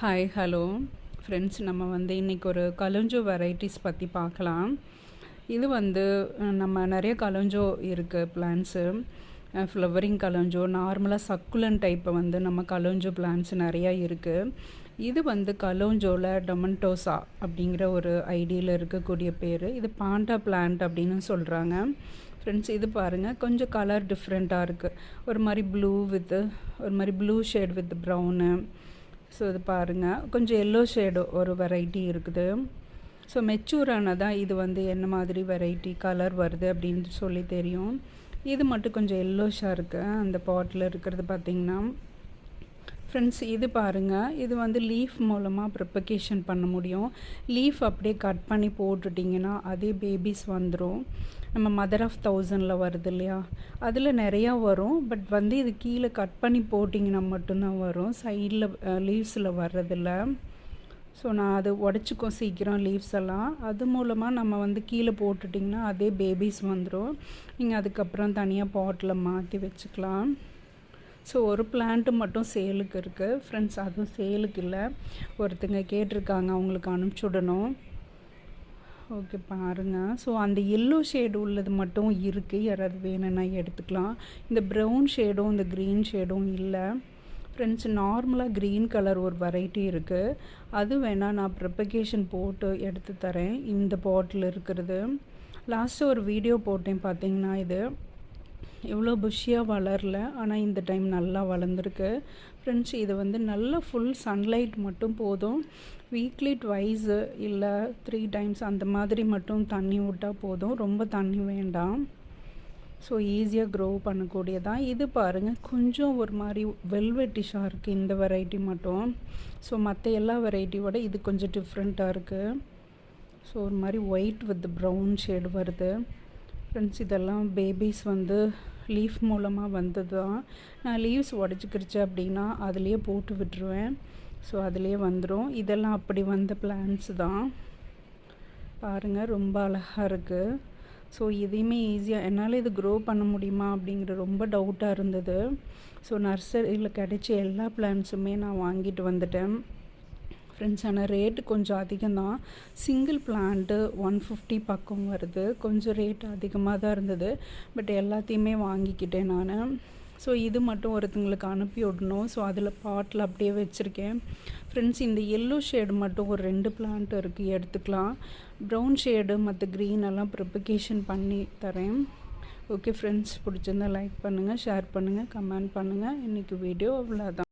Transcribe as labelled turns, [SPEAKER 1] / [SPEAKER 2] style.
[SPEAKER 1] Hi hello friends, நம்ம இன்றைக்கி ஒரு கலஞ்சோ வெரைட்டிஸ் பற்றி பார்க்கலாம். இது நம்ம நிறைய கலஞ்சோ இருக்குது பிளான்ட்ஸு. ஃப்ளவரிங் கலஞ்சோ, நார்மலாக சக்குலன் டைப்பை நம்ம கலஞ்சோ பிளான்ட்ஸ் நிறையா இருக்குது. இது கலோஞ்சோவில் டொமன்டோசா அப்படிங்கிற ஒரு ஐடியில் இருக்கக்கூடிய பேர். இது பாண்டா பிளான்ட் அப்படின்னு சொல்கிறாங்க. ஃப்ரெண்ட்ஸ், இது பாருங்கள், கொஞ்சம் கலர் டிஃப்ரெண்ட்டாக இருக்குது. ஒரு மாதிரி blue shade with brown. So இது பாருங்கள், கொஞ்சம் எல்லோ ஷேடு ஒரு வெரைட்டி இருக்குது. ஸோ மெச்சூர் ஆனதான் இது என்ன மாதிரி வெரைட்டி கலர் வருது அப்படின்னு சொல்லி தெரியும். இது மட்டும் கொஞ்சம் எல்லோஷாக இருக்குது அந்த பாட்டில் இருக்கிறது பார்த்திங்கன்னா. ஃப்ரெண்ட்ஸ், இது பாருங்கள், இது லீஃப் மூலமாக ப்ரிப்பகேஷன் பண்ண முடியும். லீஃப் அப்படியே கட் பண்ணி போட்டுட்டிங்கன்னா அதே பேபிஸ் வந்துடும். நம்ம மதர் ஆஃப் 1000 வருது இல்லையா, அதில் நிறையா வரும். பட் இது கீழே கட் பண்ணி போட்டிங்கன்னா மட்டும்தான் வரும், சைடில் லீவ்ஸில் வர்றதில்ல. ஸோ நான் அது உடச்சிக்கும் சீக்கிரம் லீவ்ஸ் எல்லாம். அது மூலமாக நம்ம கீழே போட்டுட்டிங்கன்னா அதே பேபிஸ் வந்துடும். நீங்கள் அதுக்கப்புறம் தனியாக பாட்டில் மாற்றி வச்சுக்கலாம். ஸோ ஒரு பிளான்ட்டு மட்டும் சேலுக்கு இருக்குது ஃப்ரெண்ட்ஸ், அதுவும் சேலுக்கு இல்லை, ஒருத்தங்க கேட்டிருக்காங்க, அவங்களுக்கு அனுப்பிச்சுடணும். ஓகே பாருங்கள். ஸோ அந்த எல்லோ ஷேடு உள்ளது மட்டும் இருக்குது, யாராவது வேணும்னா எடுத்துக்கலாம். இந்த ப்ரௌன் ஷேடும் இந்த க்ரீன் ஷேடும் இல்லை ஃப்ரெண்ட்ஸ். நார்மலாக க்ரீன் கலர் ஒரு வெரைட்டி இருக்குது, அது வேணால் நான் ப்ரிப்பகேஷன் போட்டு எடுத்து தரேன். இந்த பாட்டில் இருக்கிறது லாஸ்ட்டு ஒரு வீடியோ போட்டேன் பார்த்தீங்கன்னா, இது இவ்வளோ புஷ்ஷியாக வளரல, ஆனால் இந்த டைம் நல்லா வளர்ந்துருக்கு ஃப்ரெண்ட்ஸ். இது நல்லா ஃபுல் சன்லைட் மட்டும் போதும். வீக்லி ட்வைஸு இல்லை 3 டைம்ஸ் அந்த மாதிரி மட்டும் தண்ணி விட்டால் போதும், ரொம்ப தண்ணி வேண்டாம். ஸோ ஈஸியாக க்ரோ பண்ணக்கூடியதான். இது பாருங்கள், கொஞ்சம் ஒரு மாதிரி வெல்வெட்டிஷாக இருக்குது இந்த வெரைட்டி மட்டும். ஸோ மற்ற எல்லா வெரைட்டியோட இது கொஞ்சம் டிஃப்ரெண்ட்டாக இருக்குது. ஸோ ஒரு மாதிரி ஒயிட் வித் ப்ரௌன் ஷேடு வருது ஃப்ரெண்ட்ஸ். இதெல்லாம் பேபிஸ் லீஃப் மூலமாக வந்தது தான். நான் லீவ்ஸ் உடச்சிக்கிருச்சு அப்படின்னா அதுலேயே போட்டு விட்டுருவேன். ஸோ அதுலேயே வந்துடும். இதெல்லாம் அப்படி வந்த பிளான்ட்ஸ் தான். பாருங்கள், ரொம்ப அழகாக இருக்குது. ஸோ இதையுமே ஈஸியாக என்னால் இது க்ரோ பண்ண முடியுமா அப்படிங்கிற ரொம்ப டவுட்டாக இருந்தது. ஸோ நர்சரியில் கிடைச்ச எல்லா பிளான்ட்ஸுமே நான் வாங்கிட்டு வந்துட்டேன் ஃப்ரெண்ட்ஸ். ஆனால் ரேட்டு கொஞ்சம் அதிகம்தான். சிங்கிள் பிளான்ட்டு 150 பக்கம் வருது, கொஞ்சம் ரேட் அதிகமாக தான் இருந்தது. பட் எல்லாத்தையுமே வாங்கிக்கிட்டேன் நான். ஸோ இது மட்டும் ஒருத்தங்களுக்கு அனுப்பி விடணும். ஸோ அதில் பாட்டில் அப்படியே வச்சுருக்கேன் ஃப்ரெண்ட்ஸ். இந்த எல்லோ ஷேடு மட்டும் ஒரு 2 பிளான்ட் இருக்குது, எடுத்துக்கலாம். ப்ரௌன் ஷேடு மற்ற க்ரீன் எல்லாம் ப்ரிப்பகேஷன் பண்ணி தரேன். ஓகே ஃப்ரெண்ட்ஸ், பிடிச்சிருந்தால் லைக் பண்ணுங்கள், ஷேர் பண்ணுங்கள், கமெண்ட் பண்ணுங்கள். இன்றைக்கி வீடியோ அவ்வளோதான்.